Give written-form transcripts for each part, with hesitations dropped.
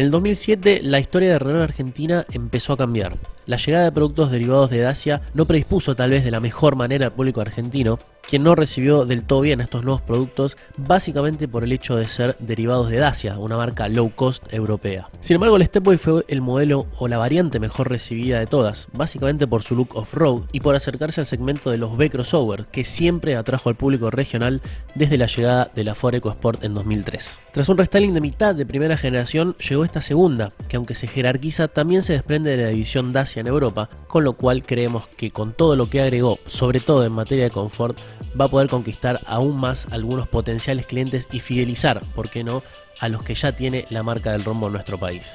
En el 2007, la historia de Renault Argentina empezó a cambiar. La llegada de productos derivados de Dacia no predispuso tal vez de la mejor manera al público argentino, quien no recibió del todo bien estos nuevos productos, básicamente por el hecho de ser derivados de Dacia, una marca low cost europea. Sin embargo, el Stepway fue el modelo o la variante mejor recibida de todas, básicamente por su look off-road y por acercarse al segmento de los B-Crossover, que siempre atrajo al público regional desde la llegada de la Ford EcoSport en 2003. Tras un restyling de mitad de primera generación, llegó esta segunda, que aunque se jerarquiza, también se desprende de la división Dacia en Europa, con lo cual creemos que con todo lo que agregó, sobre todo en materia de confort, va a poder conquistar aún más algunos potenciales clientes y fidelizar, ¿por qué no?, a los que ya tiene la marca del rombo en nuestro país.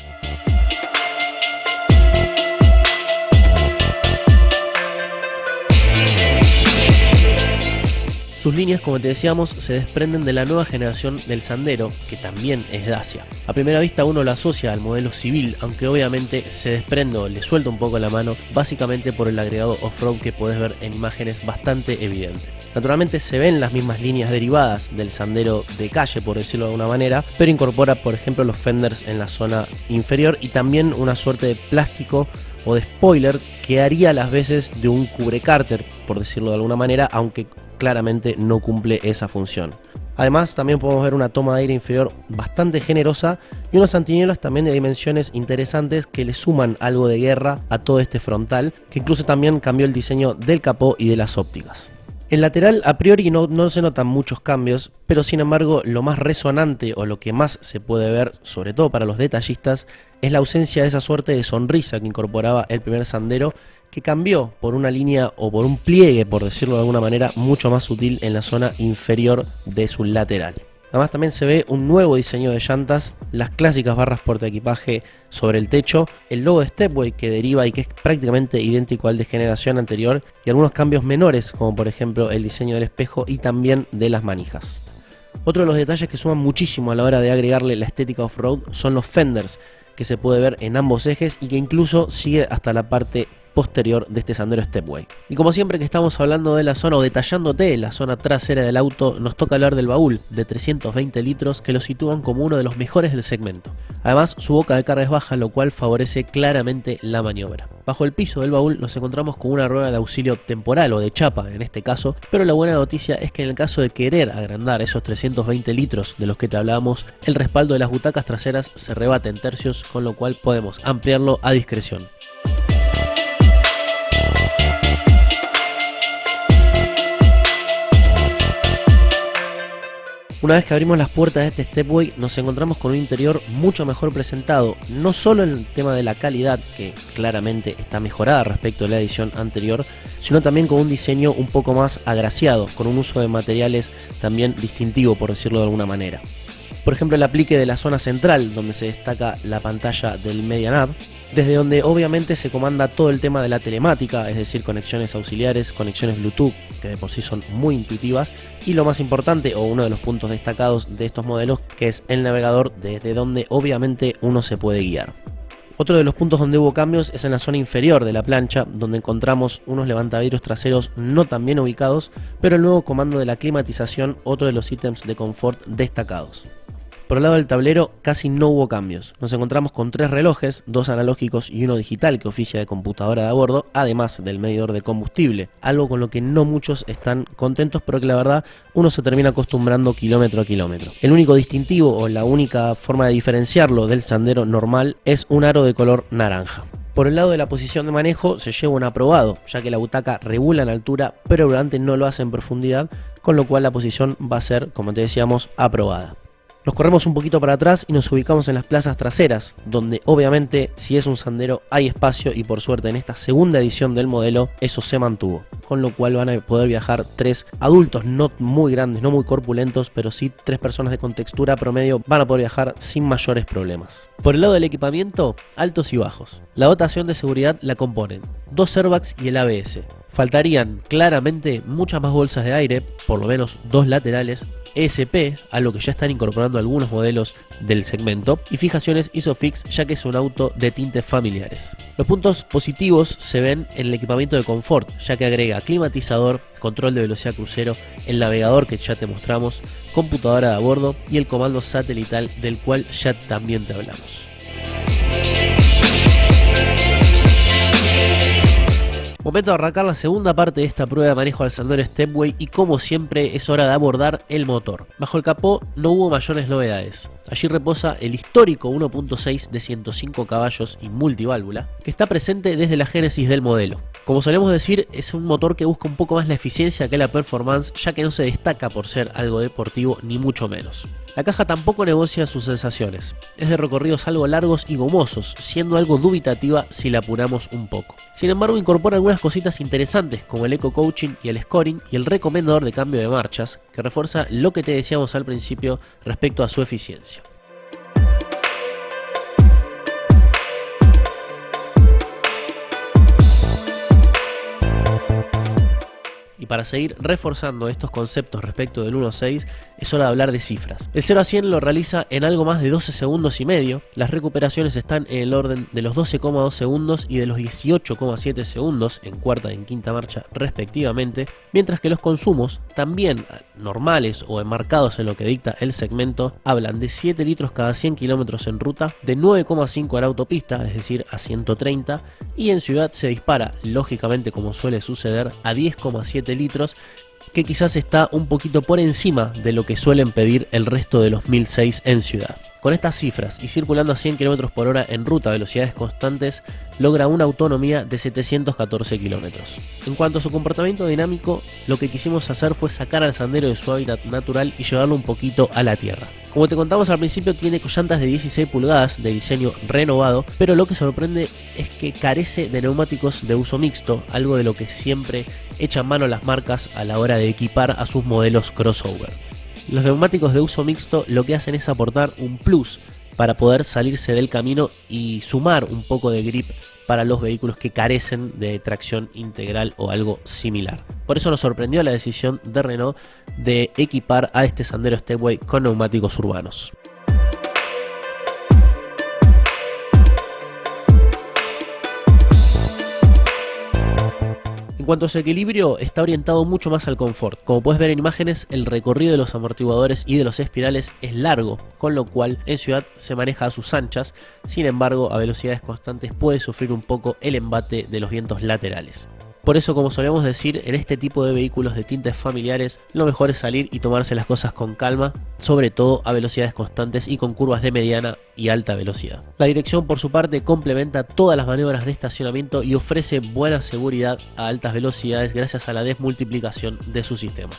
Sus líneas, como te decíamos, se desprenden de la nueva generación del Sandero, que también es Dacia. A primera vista uno lo asocia al modelo civil, aunque obviamente se desprende o le suelta un poco la mano, básicamente por el agregado off-road que puedes ver en imágenes bastante evidente. Naturalmente se ven las mismas líneas derivadas del Sandero de calle, por decirlo de alguna manera, pero incorpora, por ejemplo, los fenders en la zona inferior y también una suerte de plástico o de spoiler que haría las veces de un cubrecárter, por decirlo de alguna manera, aunque claramente no cumple esa función. Además, también podemos ver una toma de aire inferior bastante generosa y unos antinielas también de dimensiones interesantes que le suman algo de guerra a todo este frontal, que incluso también cambió el diseño del capó y de las ópticas. El lateral a priori no se notan muchos cambios, pero sin embargo lo más resonante o lo que más se puede ver, sobre todo para los detallistas, es la ausencia de esa suerte de sonrisa que incorporaba el primer Sandero, que cambió por una línea o por un pliegue, por decirlo de alguna manera, mucho más sutil en la zona inferior de su lateral. Además también se ve un nuevo diseño de llantas, las clásicas barras portaequipaje sobre el techo, el logo de Stepway que deriva y que es prácticamente idéntico al de generación anterior y algunos cambios menores como por ejemplo el diseño del espejo y también de las manijas. Otro de los detalles que suman muchísimo a la hora de agregarle la estética off-road son los fenders, que se puede ver en ambos ejes y que incluso sigue hasta la parte posterior de este Sandero Stepway. Y como siempre que estamos hablando de la zona o detallándote la zona trasera del auto, nos toca hablar del baúl de 320 litros que lo sitúan como uno de los mejores del segmento. Además, su boca de carga es baja, lo cual favorece claramente la maniobra. Bajo el piso del baúl nos encontramos con una rueda de auxilio temporal o de chapa en este caso, pero la buena noticia es que en el caso de querer agrandar esos 320 litros de los que te hablábamos, el respaldo de las butacas traseras se rebate en tercios, con lo cual podemos ampliarlo a discreción. Una vez que abrimos las puertas de este Stepway, nos encontramos con un interior mucho mejor presentado, no solo en el tema de la calidad, que claramente está mejorada respecto a la edición anterior, sino también con un diseño un poco más agraciado, con un uso de materiales también distintivo, por decirlo de alguna manera. Por ejemplo, el aplique de la zona central, donde se destaca la pantalla del Media Nav, desde donde obviamente se comanda todo el tema de la telemática, es decir, conexiones auxiliares, conexiones Bluetooth, que de por sí son muy intuitivas, y lo más importante, o uno de los puntos destacados de estos modelos, que es el navegador, desde donde obviamente uno se puede guiar. Otro de los puntos donde hubo cambios es en la zona inferior de la plancha, donde encontramos unos levantavidrios traseros no tan bien ubicados, pero el nuevo comando de la climatización, otro de los ítems de confort destacados. Por el lado del tablero casi no hubo cambios. Nos encontramos con 3 relojes, 2 analógicos y uno digital que oficia de computadora de a bordo, además del medidor de combustible, algo con lo que no muchos están contentos, pero que la verdad uno se termina acostumbrando kilómetro a kilómetro. El único distintivo o la única forma de diferenciarlo del Sandero normal es un aro de color naranja. Por el lado de la posición de manejo se lleva un aprobado, ya que la butaca regula en altura, pero el volante no lo hace en profundidad, con lo cual la posición va a ser, como te decíamos, aprobada. Nos corremos un poquito para atrás y nos ubicamos en las plazas traseras, donde obviamente si es un Sandero hay espacio y por suerte en esta segunda edición del modelo eso se mantuvo, con lo cual van a poder viajar 3 adultos no muy grandes, no muy corpulentos, pero sí 3 personas de contextura promedio van a poder viajar sin mayores problemas. Por el lado del equipamiento, altos y bajos. La dotación de seguridad la componen 2 airbags y el ABS. Faltarían claramente muchas más bolsas de aire, por lo menos 2 laterales, ESP, a lo que ya están incorporando algunos modelos del segmento, y fijaciones ISOFIX, ya que es un auto de tintes familiares. Los puntos positivos se ven en el equipamiento de confort, ya que agrega climatizador, control de velocidad crucero, el navegador que ya te mostramos, computadora de a bordo y el comando satelital del cual ya también te hablamos. Momento de arrancar la segunda parte de esta prueba de manejo al Sandero Stepway y como siempre es hora de abordar el motor. Bajo el capó no hubo mayores novedades. Allí reposa el histórico 1.6 de 105 caballos y multiválvula que está presente desde la génesis del modelo. Como solemos decir, es un motor que busca un poco más la eficiencia que la performance, ya que no se destaca por ser algo deportivo ni mucho menos. La caja tampoco negocia sus sensaciones, es de recorridos algo largos y gomosos, siendo algo dubitativa si la apuramos un poco. Sin embargo, incorpora algunas cositas interesantes como el Eco Coaching y el Scoring y el recomendador de cambio de marchas, que refuerza lo que te decíamos al principio respecto a su eficiencia. Y para seguir reforzando estos conceptos respecto del 1.6, es hora de hablar de cifras. El 0 a 100 lo realiza en algo más de 12 segundos y medio, las recuperaciones están en el orden de los 12,2 segundos y de los 18,7 segundos en cuarta y en quinta marcha respectivamente, mientras que los consumos, también normales o enmarcados en lo que dicta el segmento, hablan de 7 litros cada 100 kilómetros en ruta, de 9,5 en autopista, es decir, a 130, y en ciudad se dispara, lógicamente como suele suceder, a 10,7 litros, que quizás está un poquito por encima de lo que suelen pedir el resto de los 1006 en ciudad. Con estas cifras y circulando a 100 km por hora en ruta a velocidades constantes, logra una autonomía de 714 km. En cuanto a su comportamiento dinámico, lo que quisimos hacer fue sacar al Sandero de su hábitat natural y llevarlo un poquito a la tierra. Como te contamos al principio, tiene llantas de 16 pulgadas de diseño renovado, pero lo que sorprende es que carece de neumáticos de uso mixto, algo de lo que siempre echan mano las marcas a la hora de equipar a sus modelos crossover. Los neumáticos de uso mixto lo que hacen es aportar un plus para poder salirse del camino y sumar un poco de grip para los vehículos que carecen de tracción integral o algo similar. Por eso nos sorprendió la decisión de Renault de equipar a este Sandero Stepway con neumáticos urbanos. En cuanto a su equilibrio, está orientado mucho más al confort. Como puedes ver en imágenes, el recorrido de los amortiguadores y de los espirales es largo, con lo cual en ciudad se maneja a sus anchas, sin embargo a velocidades constantes puede sufrir un poco el embate de los vientos laterales. Por eso, como solemos decir, en este tipo de vehículos de tintes familiares, lo mejor es salir y tomarse las cosas con calma, sobre todo a velocidades constantes y con curvas de mediana y alta velocidad. La dirección, por su parte, complementa todas las maniobras de estacionamiento y ofrece buena seguridad a altas velocidades gracias a la desmultiplicación de su sistema.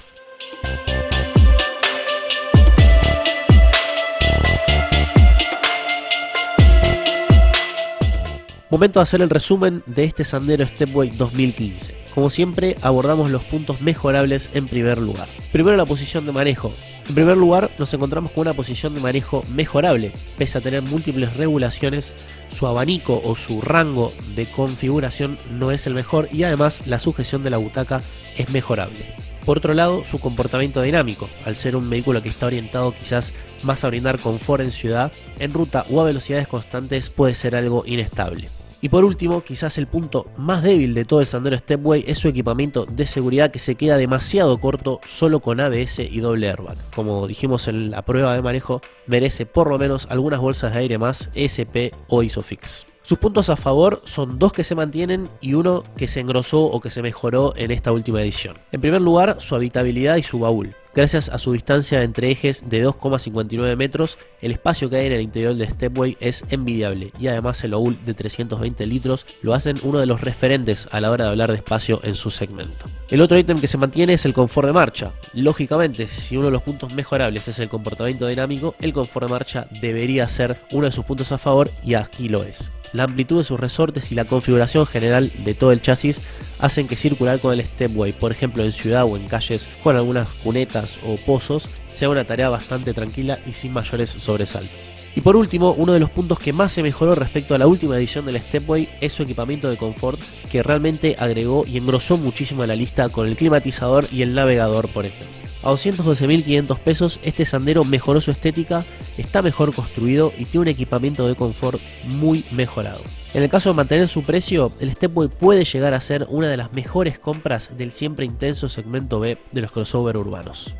Momento de hacer el resumen de este Sandero Stepway 2015. Como siempre, abordamos los puntos mejorables en primer lugar. Primero, la posición de manejo. En primer lugar, nos encontramos con una posición de manejo mejorable. Pese a tener múltiples regulaciones, su abanico o su rango de configuración no es el mejor y además la sujeción de la butaca es mejorable. Por otro lado, su comportamiento dinámico, al ser un vehículo que está orientado quizás más a brindar confort en ciudad, en ruta o a velocidades constantes puede ser algo inestable. Y por último, quizás el punto más débil de todo el Sandero Stepway es su equipamiento de seguridad, que se queda demasiado corto solo con ABS y doble airbag. Como dijimos en la prueba de manejo, merece por lo menos algunas bolsas de aire más, ESP o ISOFIX. Sus puntos a favor son dos que se mantienen y uno que se engrosó o que se mejoró en esta última edición. En primer lugar, su habitabilidad y su baúl. Gracias a su distancia entre ejes de 2,59 metros, el espacio que hay en el interior del Stepway es envidiable y además el baúl de 320 litros lo hacen uno de los referentes a la hora de hablar de espacio en su segmento. El otro ítem que se mantiene es el confort de marcha. Lógicamente, si uno de los puntos mejorables es el comportamiento dinámico, el confort de marcha debería ser uno de sus puntos a favor y aquí lo es. La amplitud de sus resortes y la configuración general de todo el chasis hacen que circular con el Stepway, por ejemplo en ciudad o en calles con algunas cunetas o pozos, sea una tarea bastante tranquila y sin mayores sobresaltos. Y por último, uno de los puntos que más se mejoró respecto a la última edición del Stepway es su equipamiento de confort, que realmente agregó y engrosó muchísimo la lista con el climatizador y el navegador, por ejemplo. A 212.500 pesos, este Sandero mejoró su estética, está mejor construido y tiene un equipamiento de confort muy mejorado. En el caso de mantener su precio, el Stepway puede llegar a ser una de las mejores compras del siempre intenso segmento B de los crossover urbanos.